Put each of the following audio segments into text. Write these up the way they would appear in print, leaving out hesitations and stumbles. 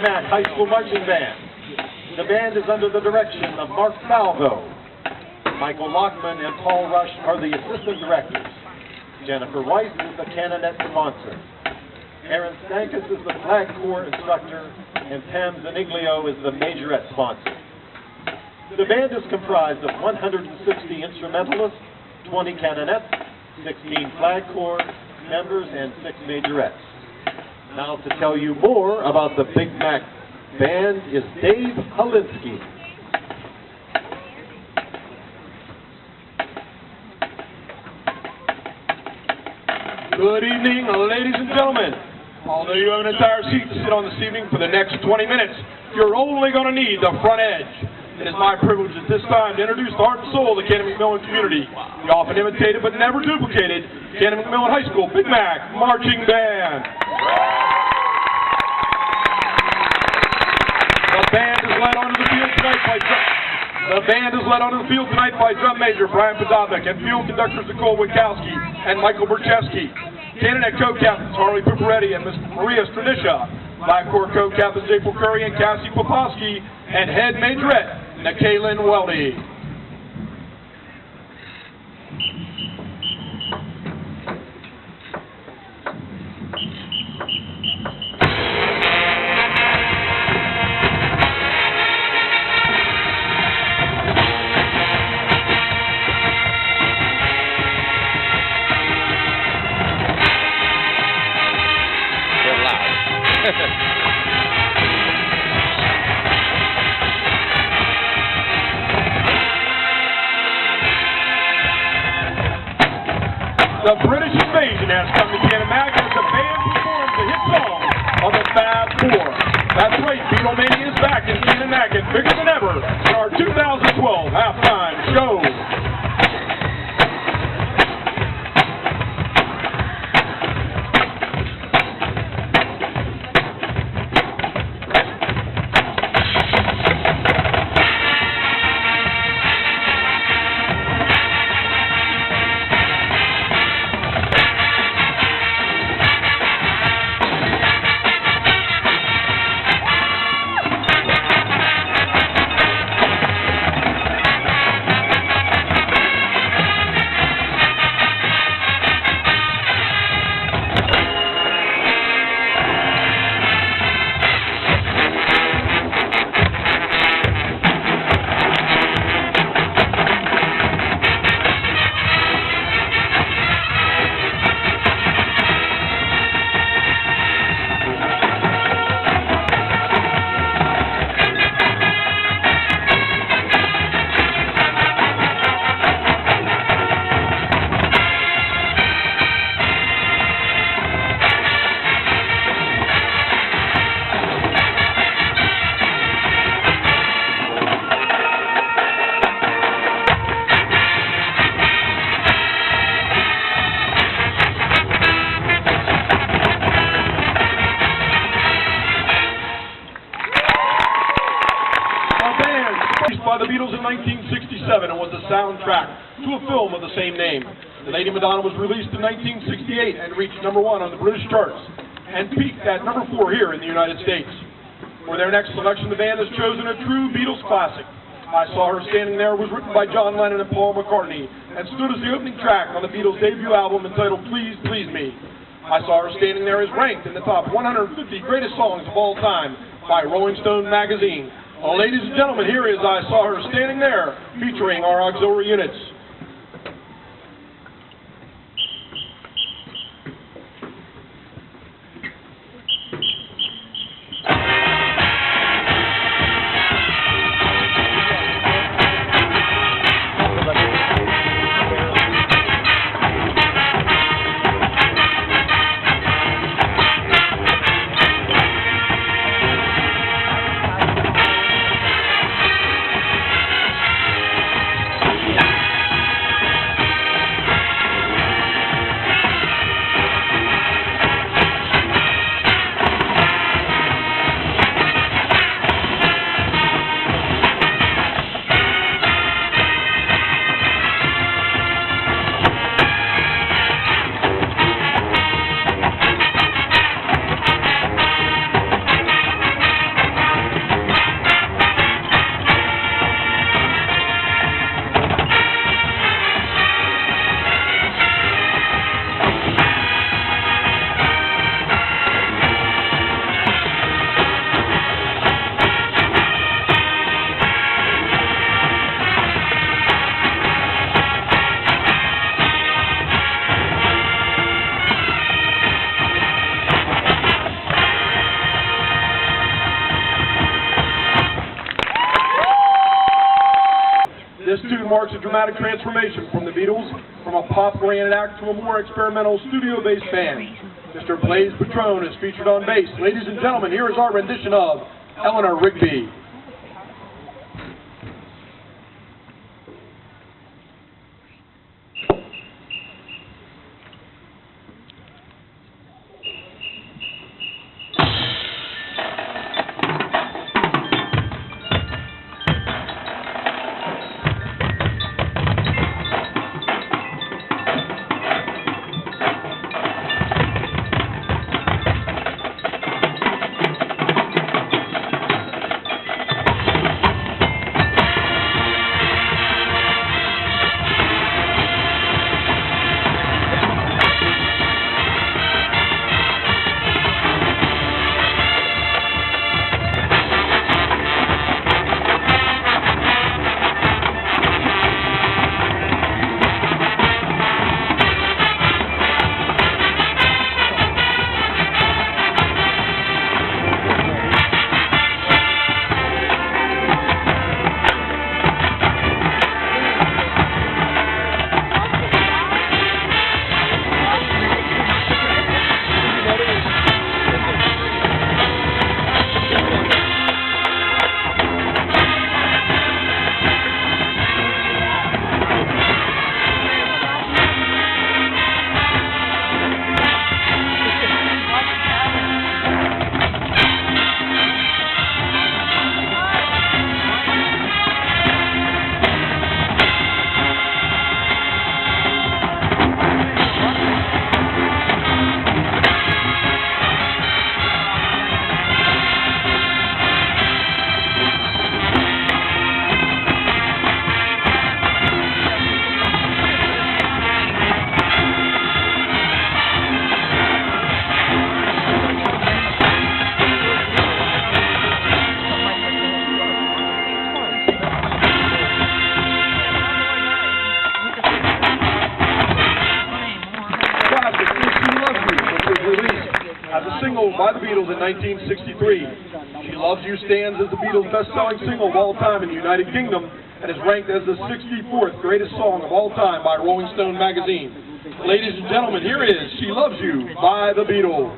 Mac High School Marching Band. The band is under the direction of Mark Salvo. Michael Lockman and Paul Rush are the assistant directors. Jennifer Weiss is the canonet sponsor. Aaron Stankus is the flag corps instructor, and Pam Zaniglio is the majorette sponsor. The band is comprised of 160 instrumentalists, 20 canonets, 16 flag corps members, and 6 majorettes. Now to tell you more about the Big Mac Band is Dave Holinsky. Good evening, ladies and gentlemen. Although you have an entire seat to sit on this evening for the next 20 minutes, you're only going to need the front edge. It is my privilege at this time to introduce the heart and soul of the Cannon-McMillan community, the often imitated but never duplicated Cannon-McMillan High School Big Mac Marching Band. The band is led onto the field tonight by drum major Brian Podovnik and field conductors Nicole Witkowski and Michael Berchevsky. Canonet co-captains Harley Puparetti and Miss Maria Stranisha. Flag corps co-captains April Curry and Cassie Popovsky, and head majorette Nakaylin Weldy. They're loud. The British invasion has come to Cannon-Mac as the band performs the hit song of the Fab Four. That's right, Beatlemania is back in Cannon-Mac and bigger than ever in our 2012 halftime show. By the Beatles in 1967 and was the soundtrack to a film of the same name. The Lady Madonna was released in 1968 and reached #1 on the British charts and peaked at #4 here in the United States. For their next selection, the band has chosen a true Beatles classic. I Saw Her Standing There was written by John Lennon and Paul McCartney and stood as the opening track on the Beatles' debut album entitled Please Please Me. I Saw Her Standing There is ranked in the top 150 greatest songs of all time by Rolling Stone magazine. Well, ladies and gentlemen, here is I Saw Her Standing There, featuring our auxiliary units. marks a dramatic transformation from the Beatles, from a pop-oriented act to a more experimental studio-based band. Mr. Blaze Patron is featured on bass. Ladies and gentlemen, here is our rendition of Eleanor Rigby. As a single by the Beatles in 1963, She Loves You stands as the Beatles' best-selling single of all time in the United Kingdom and is ranked as the 64th greatest song of all time by Rolling Stone magazine. Ladies and gentlemen, here is She Loves You by the Beatles.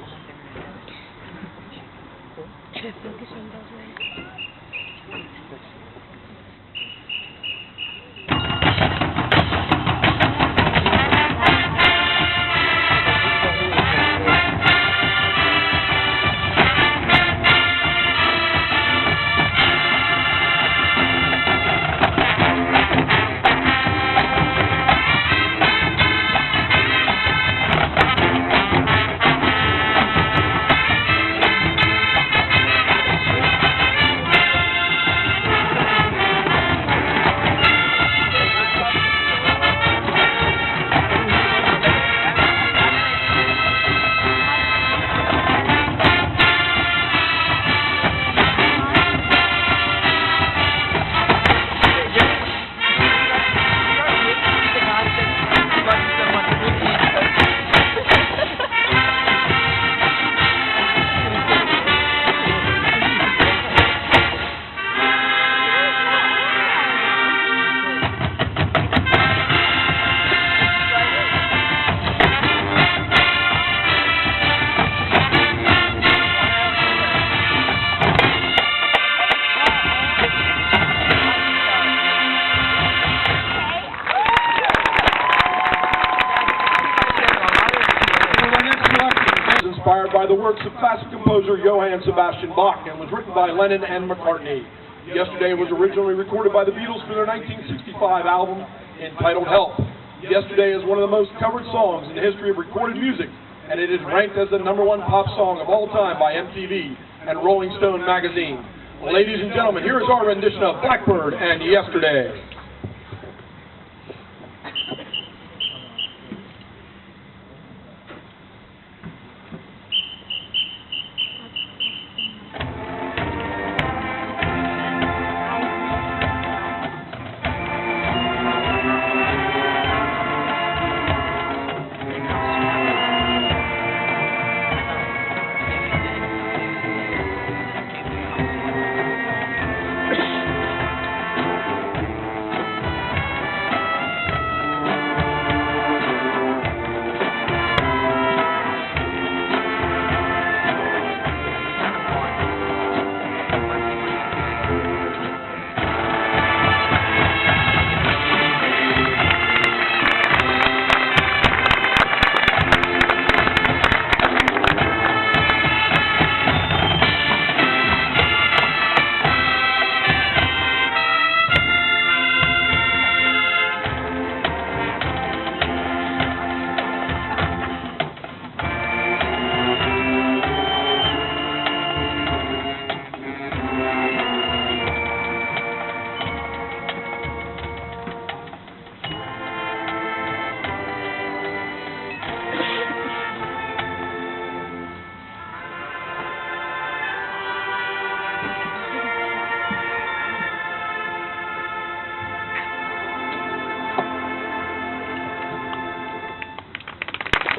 Inspired by the works of classic composer Johann Sebastian Bach and was written by Lennon and McCartney. Yesterday was originally recorded by the Beatles for their 1965 album entitled Help. Yesterday is one of the most covered songs in the history of recorded music, and it is ranked as the #1 pop song of all time by MTV and Rolling Stone magazine. Ladies and gentlemen, here is our rendition of Blackbird and Yesterday.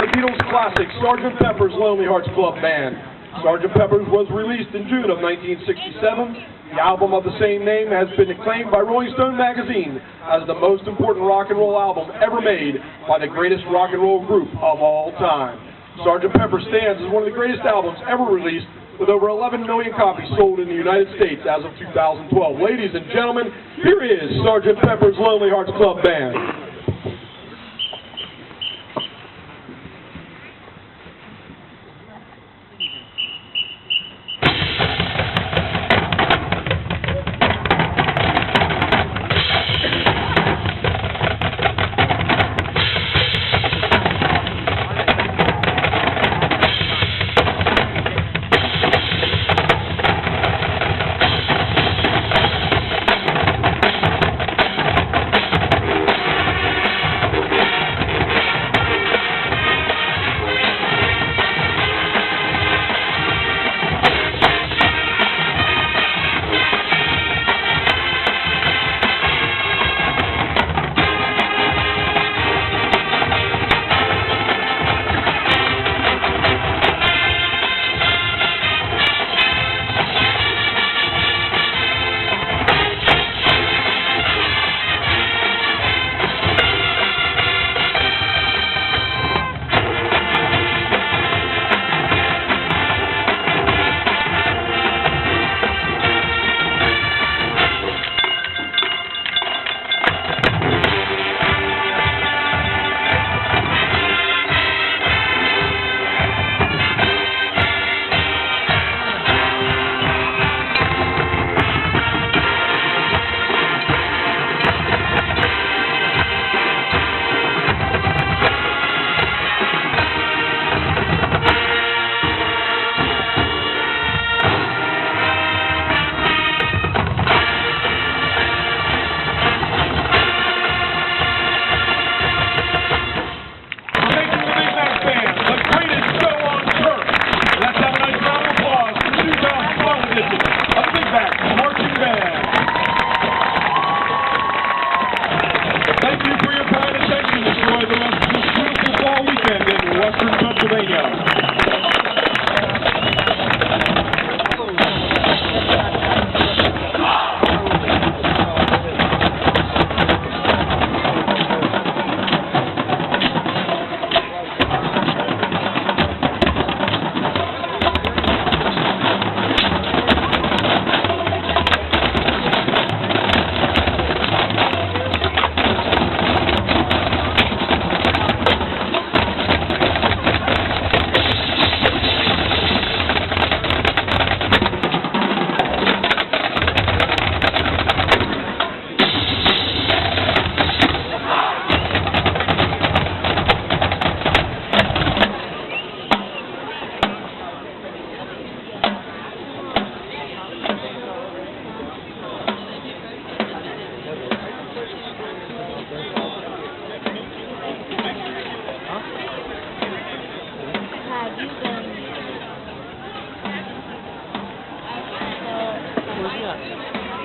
the Beatles classic, Sgt. Pepper's Lonely Hearts Club Band. Sgt. Pepper's was released in June of 1967. The album of the same name has been acclaimed by Rolling Stone magazine as the most important rock and roll album ever made by the greatest rock and roll group of all time. Sgt. Pepper stands as one of the greatest albums ever released, with over 11 million copies sold in the United States as of 2012. Ladies and gentlemen, here is Sgt. Pepper's Lonely Hearts Club Band.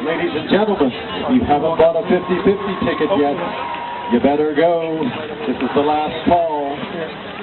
Ladies and gentlemen, if you haven't bought a 50-50 ticket yet, you better go. This is the last call.